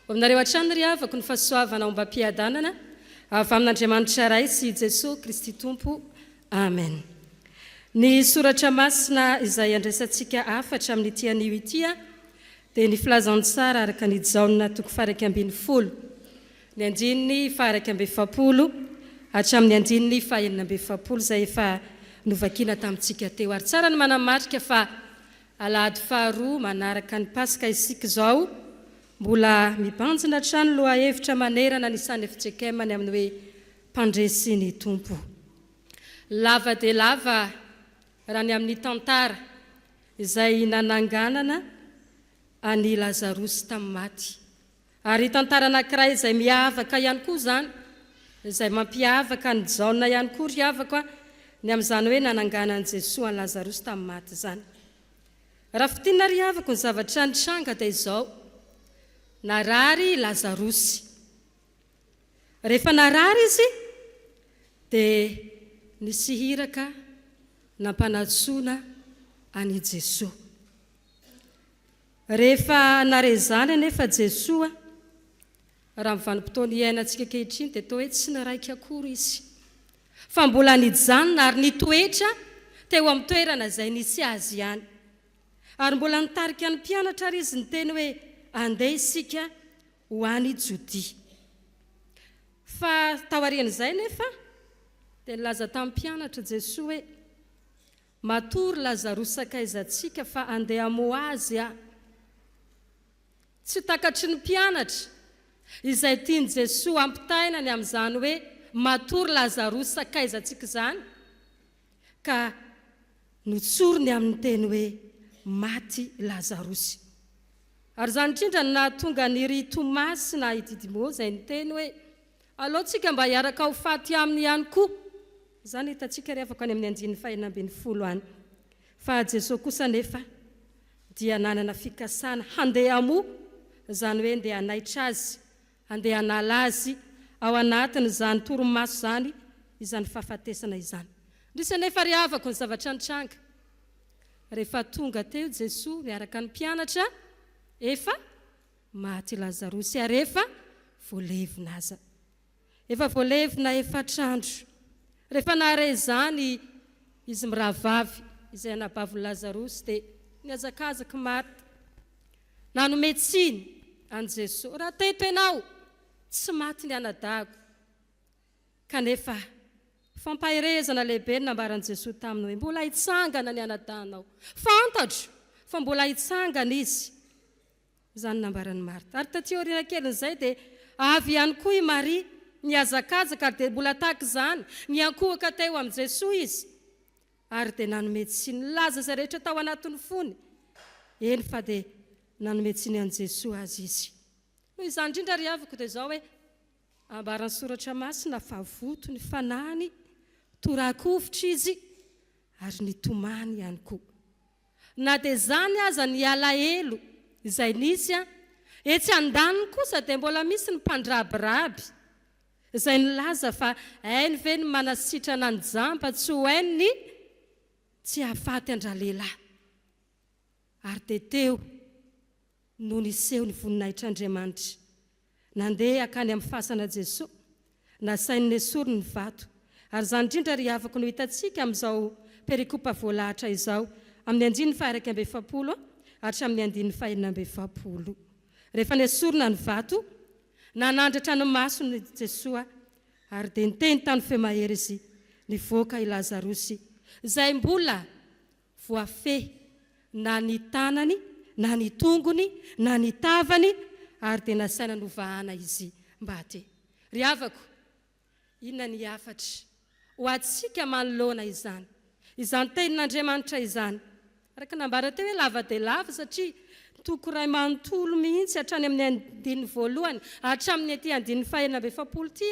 Aminareo hatrany ry havako ny fahasoavana ombam-piadanana avy amin'Andriamanitra ray sy Jesosy Kristy Tompo. Amen. Ny soratra masina izay andraisantsika afatra amin'ity anio ity dia ny filazantsara araka ny Jaona 1:12, ny andininy 1:20 hatramin'ny andininy 2:20 izay efa novakiana tamintsika teo. Ary tsara ny manamarika fa alahady faharoa manaraka ny Pasika isika izao, mbola mibanjina trano loha hevitra manerana ny sany fitsekemany amin'ny hoe mpandresy ny tompo. Lava dia lava raha ny amin'ny tantara izay nananganana any Lazarosy tamin'ny maty. Ary tantara anankiray izay miavaka ihany koa izany, izay mampiavaka ny Jaona ihany koa ry havako ny amin'izany hoe nananganan'i Jesosy any Lazarosy tamin'ny maty izany. Raha fitina ry havako ny zavatra nitranga dia izao: narary Lazarosy. Rehefa narary izy dia nisy hiraka nampanatsoana any Jesosy. Rehefa nare zany anefa Jesosy, raha mivanim-potoana iainantsika ankehitriny dia toa hoe tsy niraika akory izy, fa mbola nijanona ary nitoetra teo amin'ny toerana izay nisy azy ihany. Ary mbola nitarika ny mpianatra ary izy niteny hoe andeha isika ho any Jodia. Fa taorian'izay nefa dia nilaza tamin'ny mpianatra Jesosy hoe matory Lazarosy sakaizantsika fa andeha hamoa azy aho. Tsy takatry ny mpianatra izay tiany Jesosy ampitainany amin'izany hoe matory Lazarosy sakaizantsika izany, ka notsorony amin'ny teny hoe maty Lazarosy. Ary izany indrindra no nahatonga ny ry Tomasy na i Didimo izay niteny hoe aleotsika mba hiaraka ho faty aminy ihany koa. Izany hitantsika ry havako any amin'ny andininy 2:20 any. Fa Jesosy kosa nefa dia nanana fikasana handeha hamoa, izany hoe handeha hanaitra azy, handeha hanala azy ao anatin' izany torimaso izany, izany fahafatesana izany. Ndrisy nefa ry havako ny zavatra nitranga. Rehefa tonga teo Jesosy miaraka ny mpianatra, efa maty Lazarosy ary efa voalevina aza. Efa voalevina efatr'andro. Rehefa nare zany izy mirahavavy izay nabavy Lazarosy dia niazakazaka maty. Nanome tsiny an Jesosy: raha teto ianao tsy maty ny anadahako. Kanefa fampahirezana lehibe ny nambaran'i Jesosy taminy hoe mbola hitsangana ny anadahanao. Fantatro fa mbola hitsangana izy. Izany nambaran'ny Marta. Ary taty aoriana kelin'izay dia avy ihany koa i Maria niazakazaka ary dia mbola tahaka izany niankohaka teo amin'i Jesosy izy. Ary dia nanome tsiny, nilaza izay rehetra tao anatin'ny fony. Eny fa dia nanome tsiny an Jesosy azy izy. Noho izany indrindra ry havako dia izao hoe ambaran'ny soratra masina fa voto ny fanahiny, tora-kovitra izy ary nitomany ihany koa. Na dia zany aza ny alahelo izay nisy etsy andaniny kosa dia mbola misy ny mpandrabiraby izay nilaza fa hainy ve ny manasitrana ny jamba tsy ho hainy tsy hahafaty andra-lehilahy. Ary dia teo no niseho ny voninahitr'Andriamanitra. Nandeha akany amin'ny fasana Jesosy, nasainy esoriny ny vato. Ary izany indrindra ry havako no hitantsika amin'izao perikopa voalahatra izao, amin'ny andininy 2:20 hatramin'ny andininy 2:20. Rehefa nesorina ny vato, nanandratra ny masony Jesosy ary dia niteny tany femahery izy nivoaka i Lazarosy izay mbola voafehy na ny tanany na ny tongony na ny tavany, ary dia nasaina novahana izy mba te. Ry havako, inona ny afatra ho antsika manoloana izany, izany tenin'Andriamanitra izany. Araka nambara teo hoe lava dia lava satria toko iray manontolo mihitsy hatrany amin'ny andininy voalohany hatramin'ny aty andininy 2:20 ty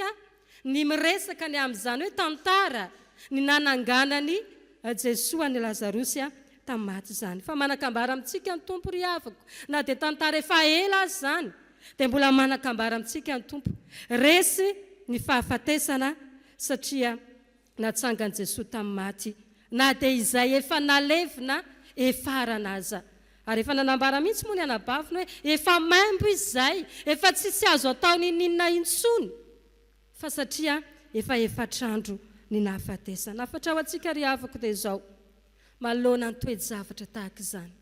ny miresaka ny amin'izany hoe tantara ny nananganany Jesosy any Lazarosy tamin'ny maty izany. Fa manakambara amintsika ny tompo ry havako, na dia tantara efa ela azy izany dia mbola manakambara amintsika ny tompo. Resy ny fahafatesana satria natsangan'i Jesosy tamin'ny maty, na dia izay efa nalevina efarana aza. ary efa nanambara mihitsy moa ny anabaviny hoe efa maimbo izy zay, efa tsisy azo ataony ninona intsony, fa satria efa efatrandro ny nahafatesana. Afatra ao antsika ry havako dia izao, manoloana ny toe-javatra tahaka izany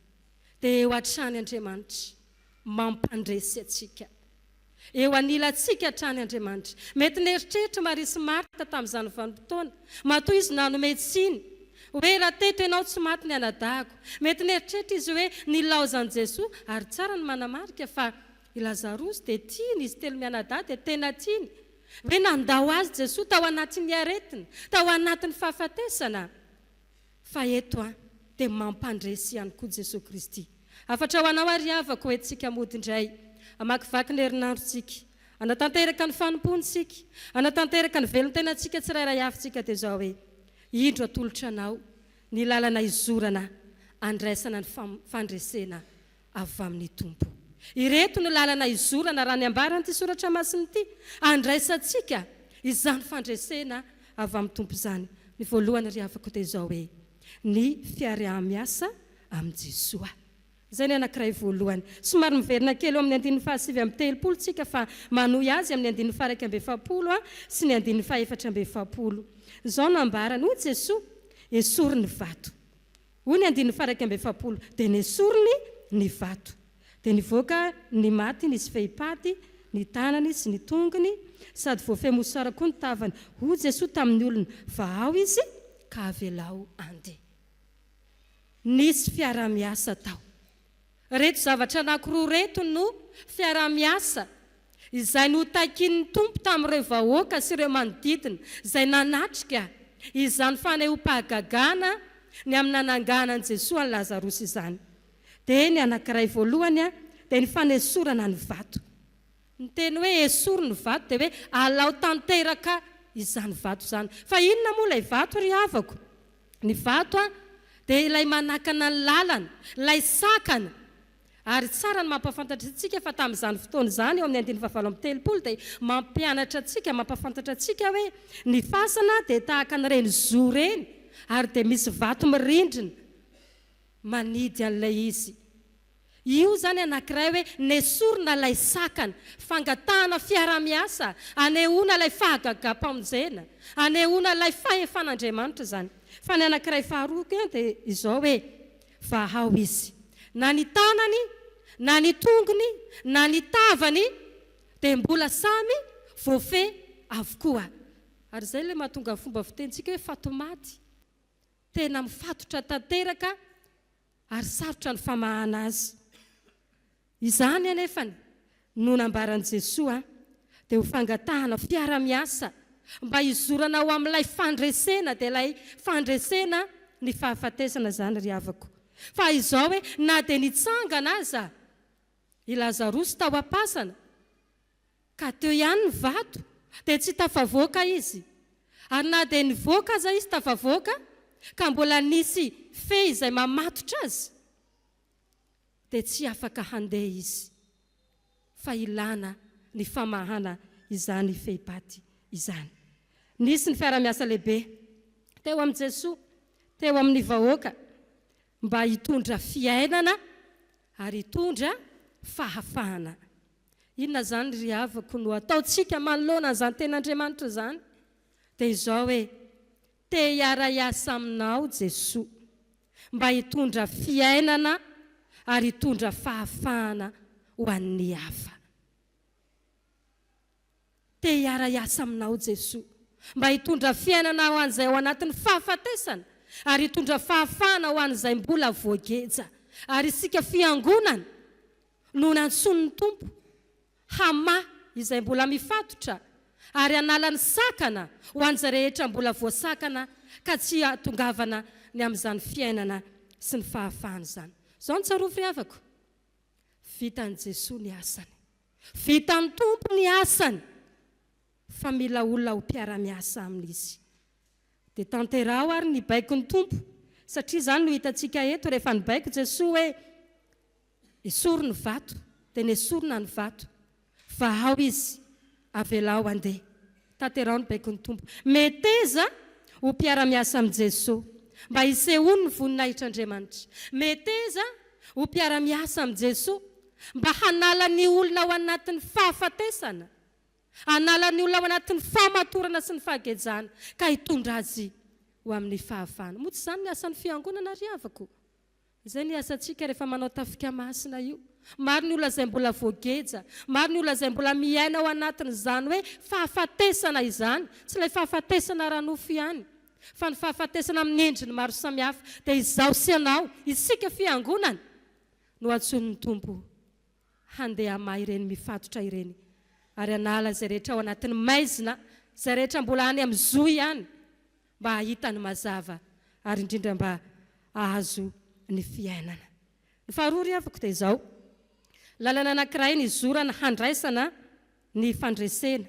dia eo hatrany Andriamanitra mampandresy atsika, eo anila atsika hatrany Andriamanitra. Mety neritreritra Maria sy Marta tamin'izany vanim-potoana, matoa izy nanome tsiny hoe raha teto ianao tsy maty ny anadahako. Mety neritreritra izy hoe nilaozan'i Jesosy, ary tsara ny manamarika fa i Lazarosy dia tiany izy telo mianadahy dia tena tiany hoe nandao azy Jesosy tao anatin'ny aretina, tao anatin'ny fahafatesana. Fa eto dia mampandresy ihany koa Jesosy Kristy. Afatra ho anao ary havako hoentsika mody indray, amakivaky ny herinandrontsika, anatanteraka ny fanomponsika, anatanteraka ny velon-tenantsika tsirairay avintsika dia izao hoe indro atolotra anao ny lalana izorana andraisana ny fandresena avy amin'ny Tompo. Ireto ny lalana izorana raha ny ambaran'ity soratra masiny ity, andraisantsika izany fandresena avy amin'ny Tompo izany. Ny voalohany ry havako dia izao hoe ny fiarah-miasa amin'ny Jesosy. Izay ny anankiray voalohany. Somary miverina kely eo amin'ny 9:7 tsika fa manohy azy amin'ny 9:1 sy ny 9:4. Izao nambarany hoy Jesosy esoriny vato. Hoy ny 9:1 dia nesoriny ny vato. Dia nivoaka ny maty nisy fehipaty, ny tanany sy ny tongony, sady voafehy-mosara koa ny tavany. Hoy Jesosy tamin'ny olona, fa ao izy ka avelao andeha. Nisy fiarah-miasa tao. Reto zavatra anankiroa reto no fiarah-miasa izay notakin'ny Tompo tamin'ireo vahoaka sy ireo manodidina, izay nanatrika izany fanehom-pahagagana ny amin'ny nananganan'i Jesosy ny Lazarosy izany. Dia ny anankiray voalohany dia ny fanesorana ny vato. Ny teny hoe esoro ny vato dia hoe alao tanteraka izany vato izany. Fa inona moa ilay vato ry havako? Ny vato dia ilay manakana ny lalana, ilay sakana. Ary tsara ny mampafantatra antsika fa tamin'izany fotoana izany eo amin'ny 9:7 dia mampianatra antsika, mampafantatra antsika hoe ny fasana dia tahaka n'ireny zo reny, ary dia misy vato mirindrina manidy an'ilay izy. Io zany anankiray hoe nesorina ilay sakana, fangatahana fiarah-miasa, anehoana ilay fahagagam-pamonjena, anehoana ilay fahefan'Andriamanitra zany. Fa ny anankiray faharoa dia izao hoe fa ao izy, na ny tanany, na ny tongony, na ny tavany dia mbola samy voafehy avokoa. Ary izay ilay mahatonga fomba fitentsika hoe fatomaty, tena mifatotra tanteraka ary sarotra ny famahana azy. Izany anefany no nambaran'i Jesosy dia ho fangatahana fiarah-miasa mba hizorana ao amin'ilay fandresena, dia ilay fandresena ny fahafatesana zany ry havako. Fa izao hoe na dia nitsangana aza i Lazarosy tao am-pasana ka teo ihany ny vato dia tsy tafavoaka izy, ary na dia nivoaka aza izy tafavoaka ka mbola nisy fe izay mamatotra azy dia tsy afaka handeha izy, fa ilana ny famahana izany fehipaty izany. Nisy ny fiarah-miasa lehibe teo amin'i Jesosy, teo amin'ny vahoaka, mba hitondra fiainana ary hitondra fahafahana. Inona zany ry havako no ataontsika manoloana izany ten'Andriamanitra zany? Dia izao hoe te hiara-iasa aminao Jesosy mba hitondra fiainana ary hitondra fahafahana ho an'ny hafa. Te hiara-iasa aminao Jesosy mba hitondra fiainana ho an'izay ao anatin'ny fahafatesana, ary hitondra fahafahana ho an'izay mbola voageja. Ary isika fiangonana no nantson'ny Tompo hama izay mbola mifatotra, ary analany sakana ho an'izay rehetra mbola voasakana ka tsy hatongavana ny amin'izany fiainana sy ny fahafahana izany. Izao ny tsarovy ry havako, vitan'i Jesosy ny asany, vitan'ny Tompo ny asany, fa mila olona ho mpiara-miasa amin'izy. Dia tanterao ary ny baikon'ny Tompo, satria zany no hitantsika eto rehefa nibaiko Jesosy hoe esoriny ny vato dia nesorina ny vato, fa ao izy avelao andeha. Tanterao ny baikon'ny Tompo, meteza ho mpiara-miasa amin'i Jesosy mba hisehoany ny voninahitr'Andriamanitra, meteza ho mpiara-miasa amin'i Jesosy mba hanala ny olona ao anatin'ny fahafatesana, hanala ny olona ao anatin'ny fahamatorana sy ny fahagejana ka hitondra azy ho amin'ny fahafahana. Moa tsy izany ny asan'ny fiangonana ry havako. Izay ny asantsika rehefa manao tafika masina io. Maro ny olona izay mbola voageja, maro ny olona izay mbola miaina ao anatin'izany hoe fahafatesana izany, tsy ilay fahafatesana ranofo ihany, fa ny fahafatesana amin'ny endriny maro samihafa. Dia izaho sy ianao, isika fiangonana no antson'ny Tompo handeha hamaha ireny mifatotra ireny, ary hanala izay rehetra ao anatin'ny maizina, izay rehetra mbola any amin'ny zo ihany, mba hahita ny mazava ary indrindra mba ahazo ny fiainana. Ny faharoa ry havako dia izao, lalana anankiray ny zorana handraisana ny fandresena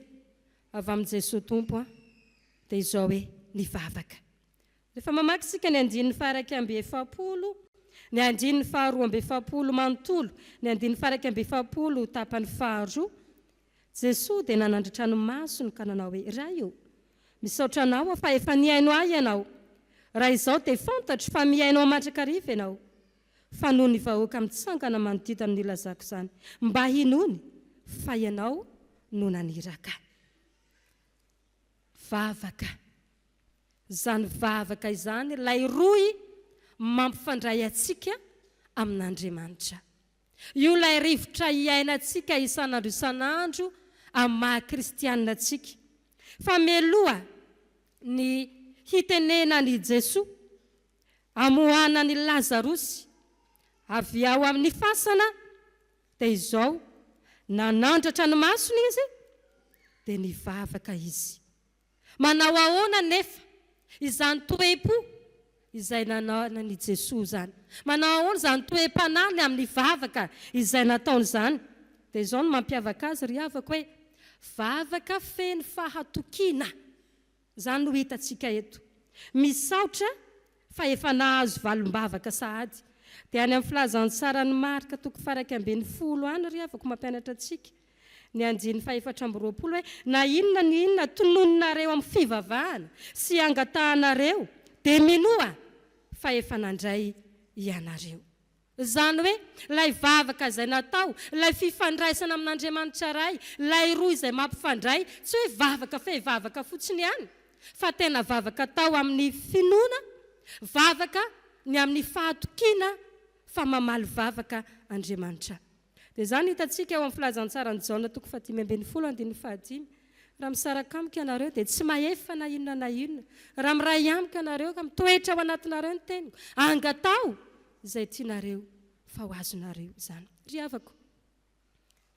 avy amin'i Jesosy Tompo dia izao hoe ny vavaka. Rehefa mamaky isika ny andininy faha 170, ny andininy faha 270 manontolo, ny andininy faha 170 tapany faharoa, Jesosy dia nanandritra ny masony ka nanao hoe raha io misaotra anao fa efa niaino ahy ianao, raha izao dia fantatro fa miainao mandrakariva ianao, fa noho ny vahoaka mitsangana manodidina ny ilazako izany, mba hinony fa ianao no naniraka. Vavaka, izany vavaka izany ilay roy mampifandray atsika amin'Andriamanitra. Io ilay rivotra iainantsika isan'andro isan'andro amin'ny maha-kristianina atsika. Fa mialoha ny hitenena ny Jesosy amohana ny Lazarosy avy ao amin'ny fasana dia izao nanandratra ny masony izy dia nivavaka izy. Manao ahoana nefa izany toe-po izay nananany Jesosy zany? Manao ahoana izany toe-panahy amin'ny vavaka izay nataony izany? Dia izao no mampiavaka azy ry havako hoe vavaka feno fahatokiana. Izany no hitantsika eto. Misaotra fa efa nahazo valom-bavaka sahady. Dia any amin'ny filazantsara ny Marika toko faha 120 any ry havako mampianatra antsika. Ny andininy faha 420 hoe na inona ny inona tonononareo amin'ny fivavahana sy angatahanareo dia minoa fa efa nandray ianareo. Izany hoe ilay vavaka izay natao, ilay fifandraisana amin'Andriamanitra ray, ilay roy izay mampifandray, tsy hoe vavaka fe vavaka fotsiny ihany, fa tena vavaka tao amin'ny finoana, vavaka ny amin'ny fahatokiana, fa mamaly vavaka Andriamanitra. Dia izany hitantsika eo amin'ny filazantsara ny Jaona toko 5:15. Raha misaraka amiko ianareo dia tsy mahefa na inona na inona. Raha miray amiko ianareo ka mitoetra ao anatinareo ny teniko, angatao izay tianareo fa ho azonareo izany. Ry havako,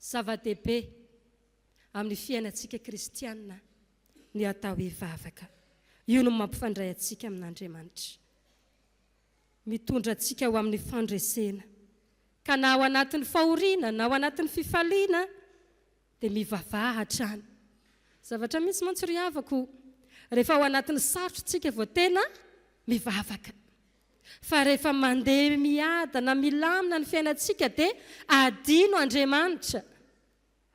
zava-dehibe amin'ny fiainantsika kristianina ny atao hoe vavaka. Io no mampifandray antsika amin'Andriamanitra, mitondra antsika ho amin'ny fandresena, ka na ao anatin'ny fahoriana na ao anatin'ny fifaliana dia mivavaha hatrany. Zavatra misy mantsy ry havako, rehefa ao anatin'ny sarotra tsika vao tena mivavaka, fa rehefa mandeha miadana milamina ny fiainantsika dia adino Andriamanitra,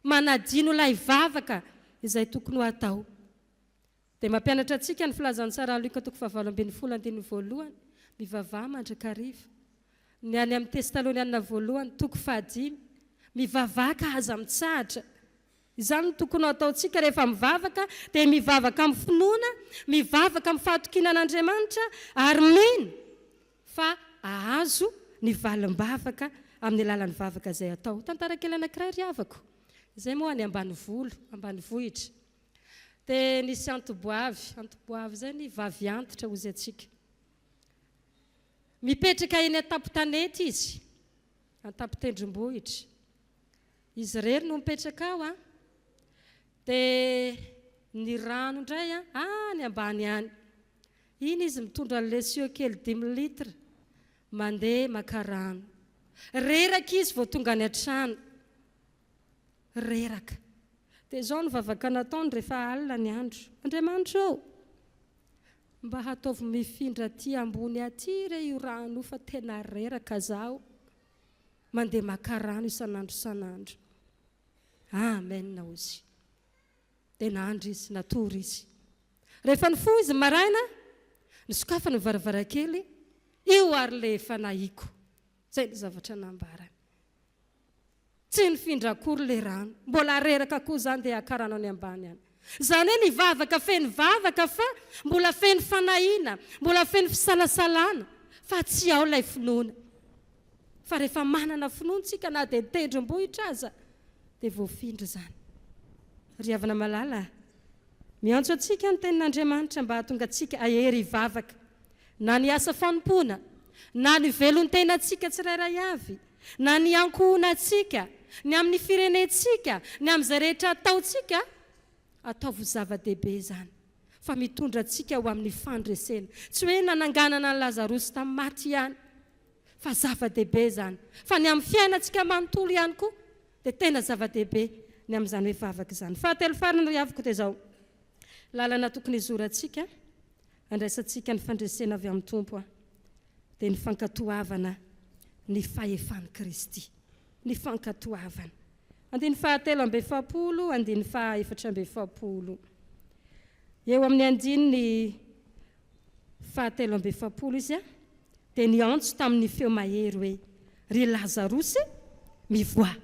manadino ilay vavaka izay tokony ho atao. Dia mampianatra antsika ny filazantsara Luka toko 7:12, mivavaha mandrakariva. Ny any amin'ny Testaloniana voalohany toko 5, mivavaka aza mitsahatra. Izany no tokony ataontsika rehefa mivavaka, dia mivavaka amin'ny finoana, mivavaka amin'ny fahatokiana an'Andriamanitra, ary mino fa ahazo ny valim-bavaka amin'ny alalan'ny vavaka izay atao. Tantara kely anankiray ry havako, izay moa any ambanivohitra. Dia nisy antoboavy izay ny vavy antitra ozy atsika. Mipetraka eny an-tampon-tanety izy, an-tampon-tendrombohitra. Izy rery no mipetraka ao dia ny rano indray ny ambany any. Iny izy mitondra lesio kely 10 litra mandeha maka rano. Reraka izy vao tonga any an-trano, reraka. Dia izao no vavaka nataony rehefa alina ny andro. Andriamanitra ô, mba hataovy mifindra aty ambony aty re io rano fa tena reraka zaho, mandeha maka rano isan'andro isan'andro. Amen ozy. Dia nandry izy, natory izy. Rehefa nifoha izy maraina, nisokafana ny varavarankely, io ary le efa nahiko. zay ny zavatra nambarany. Tsy nifindra-kory le rano, mbola reraka koa zany dia akaranao ny ambany any. Zany hoe ny vavaka feno vavaka fa mbola feno fanahiana, mbola feno fisalasalana, fa tsy ao ilay finoana. Fa rehefa manana finoana tsika na dia tendrom-bohitra aza, dia voafindra zany. Ry havana malala, miantso antsika ny tenin'Andriamanitra mba hahatonga antsika ahery vavaka, na ny asa fanompoana, na ny velon-tenantsika tsirairay avy, na ny ankohonantsika, ny amin'ny firenentsika, ny amin'izay rehetra ataontsika, ataovy zava-dehibe zany. Fa mitondra antsika ho amin'ny fandresena. Tsy hoe nananganana ny Lazarosy tamin'ny maty ihany, fa zava-dehibe zany. Fa ny amin'ny fiainantsika manontolo ihany koa, dia tena zava-dehibe ny amin'izany hoe vavaka izany. Fahatelo farany ry havako dia izao. Lalana tokony izorantsika, andraisantsika ny fandresena avy amin'ny tompo, dia ny fankatoavana ny fahefan'i Kristy. Ny fankatoavana. Andiny fahatelo amby efapolo, andiny fahaefatra amby efapolo. Eo amin'ny andiny fahatelo amby efapolo izy dia ny antso tamin'ny feo mahery hoe ry Lazarosy mivoa.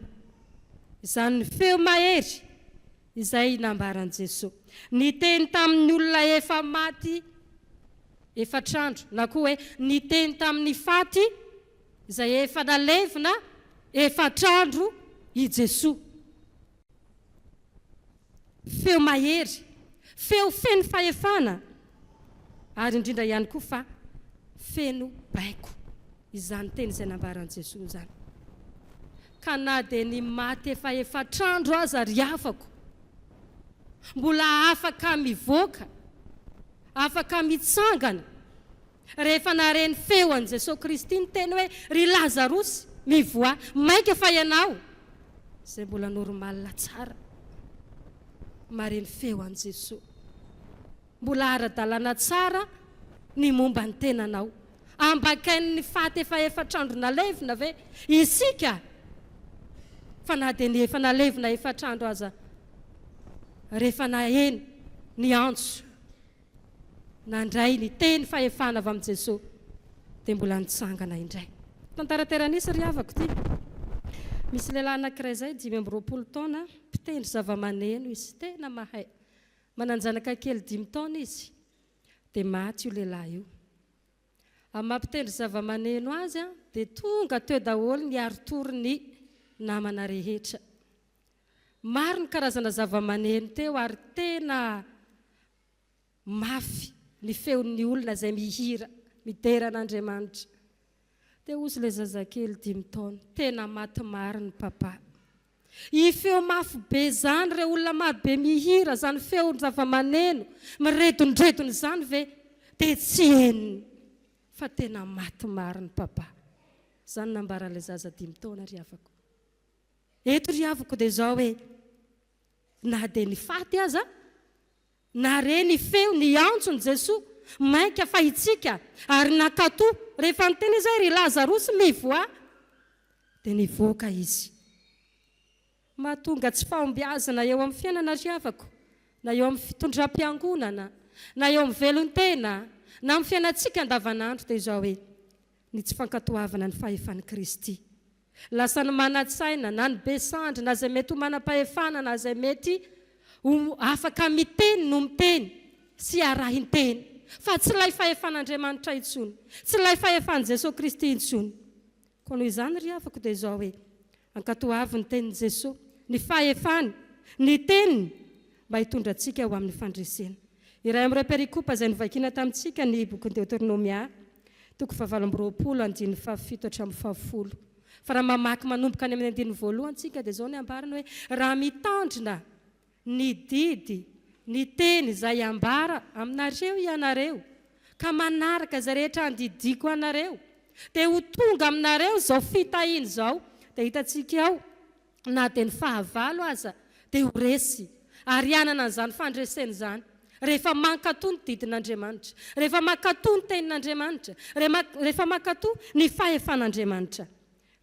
Izany ny feo mahery izay nambaran'i Jesosy. Ny teny tamin'ny olona efa maty efatrandro, na koa hoe ny teny tamin'ny faty izay efa nalevina efatrandro i Jesosy. Feo mahery, feo feno fahefana, ary indrindra ihany koa fa feno baiko. Izany teny izay nambaran'i Jesosy zany. Ka na dia ny maty efa efatrandro aza ry havako, mbola afaka mivoaka, afaka mitsangana, rehefa nareny feo an'i Jesosy Kristy ny teny hoe ry Lazarosy mivoa, maika fa ianao, izay mbola normalina tsara. Mareny feo an'i Jesosy, mbola ara-dalàna tsara ny momba ny tenanao. Ambakain'ny faty efa efatrandro nalevina ve isika, fa na dia ny efa nalevina efatrandro aza, rehefa naheny ny antso nandray ny teny fahefana avy amin'i Jesosy, dia mbola nitsangana indray. Tantarateranisy ry havako ty. Misy lehilahy anankiray zay 5 taona, mpitendry zava-maneno izy, tena mahay. Mananjanaka kely 5 taona izy, dia maty io lehilahy io. Amin'ny mampitendry zava-maneno azy dia tonga teo daholo ny aritoriny namana rehetra. Maro ny karazana zava-maneno teo ary tena mafy ny feon'ny olona izay mihira, midera an'Andriamanitra. Dia ozy ilay zazakely 5 taona, tena maty mariny papa. I feo mafy be zany, ireo olona maro be mihira, zany feo zava-maneno, miredondredony zany ve, dia tsy heniny, fa tena maty mariny papa. Zany nambara ilay zaza 5 taona ry havako. Eto ry havako dia izao hoe, na dia ny faty aza, na re ny feo, ny antsony Jesosy, mainka fa itsika, ary nakatoa, rehefa ny teny izay ry Lazarosy mivoa, dia nivoaka izy. Mahatonga tsy fahombiazana eo amin'ny fiainana ry havako, na eo amin'ny fitondram-piangonana, na eo amin'ny velon-tena, na amin'ny fiainantsika andavanandro dia izao hoe, ny tsy fankatoavana ny fahefan'i Kristy. Lasa ny manan-tsaina, na ny besandry, na izay mety ho manam-pahefana, na izay mety afaka miteny no miteny, sy arahinteny. Fa tsy ilay fahefan'Andriamanitra intsony, tsy ilay fahefan'i Jesosy Kristy intsony. Koa noho izany ry havako dia izao hoe, ankatoavy ny tenin'i Jesosy, ny fahefany, ny teniny, mba hitondra antsika ho amin'ny fandresena. Iray amin'ireo perikopa izay novakiana tamintsika ny boky Deuteronomia, 7:7-7. Fa raha mamaky manomboka any amin'ny 1 antsika dia izao ny ambarana hoe, raha mitandrina ny didy, ny teny izay ambara aminareo ianareo, ka manaraka izay rehetra andidiko anareo, dia ho tonga aminareo izao fitahiana izao, dia hitantsika ao, na dia ny fahavalo aza, dia ho resy, ary anana n'izany fandresena izany. Rehefa mankatoa ny didin'Andriamanitra, rehefa mankatoa ny tenin'Andriamanitra, rehefa mankatoa ny fahefan'Andriamanitra.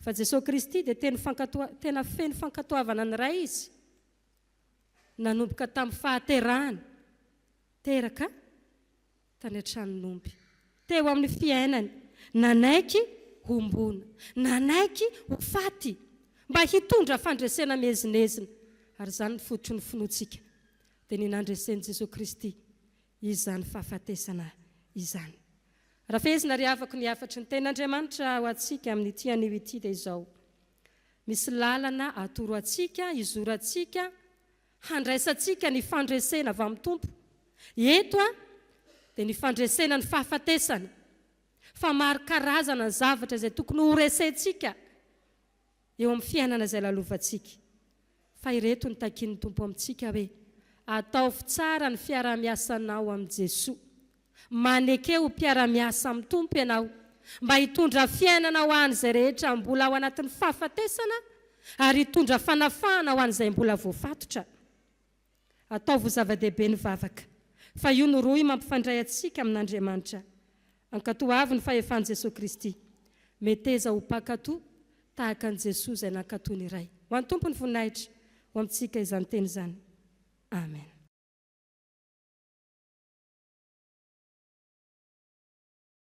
Fa Jesosy Kristy dia tena feno fankatoavana ny ray izy. Nanomboka tamin'ny fahaterahany, teraka tany an-tranon'omby. Teo amin'ny fiainany, nanaiky hombona, nanaiky ho faty mba hitondra fandresena mezinezina. Ary zany ny fototry ny finoantsika dia ny nandresen'i Jesosy Kristy izany fahafatesana izany. Rafezina ry avako ny afatry ny ten'Andriamanitra ho antsika amin'ity anio ity dia izao: misy lalana atoro antsika, izorantsika, handraisantsika ny fandresena avy amin'ny Tompo. Eto dia ny fandresena ny fahafatesana, fa maro karazana ny zavatra izay tokony ho resentsika eo amin'ny fiainana izay lalovantsika. Fa ireto ny takin'ny Tompo amintsika hoe: ataovy tsara ny fiara-miasanao amin'ny Jesosy. Manekeo mpiara-miasa amin'ny Tompo ianao mba hitondra fiainana ho an'izay rehetra mbola ao anatin'ny fahafatesana, ary hitondra fanafahana ho an'izay mbola voafatotra. Ataovy zava-dehibe ny vavaka, fa io no roy mampifandray antsika amin'Andriamanitra. Ankatoavy ny fahefan'i Jesosy Kristy, meteza ho mpankatoa tahaka an'i Jesosy izay nankatoa ny iray. Ho an'ny Tompo ny voninahitra ho amintsika izany teny izany. Amen.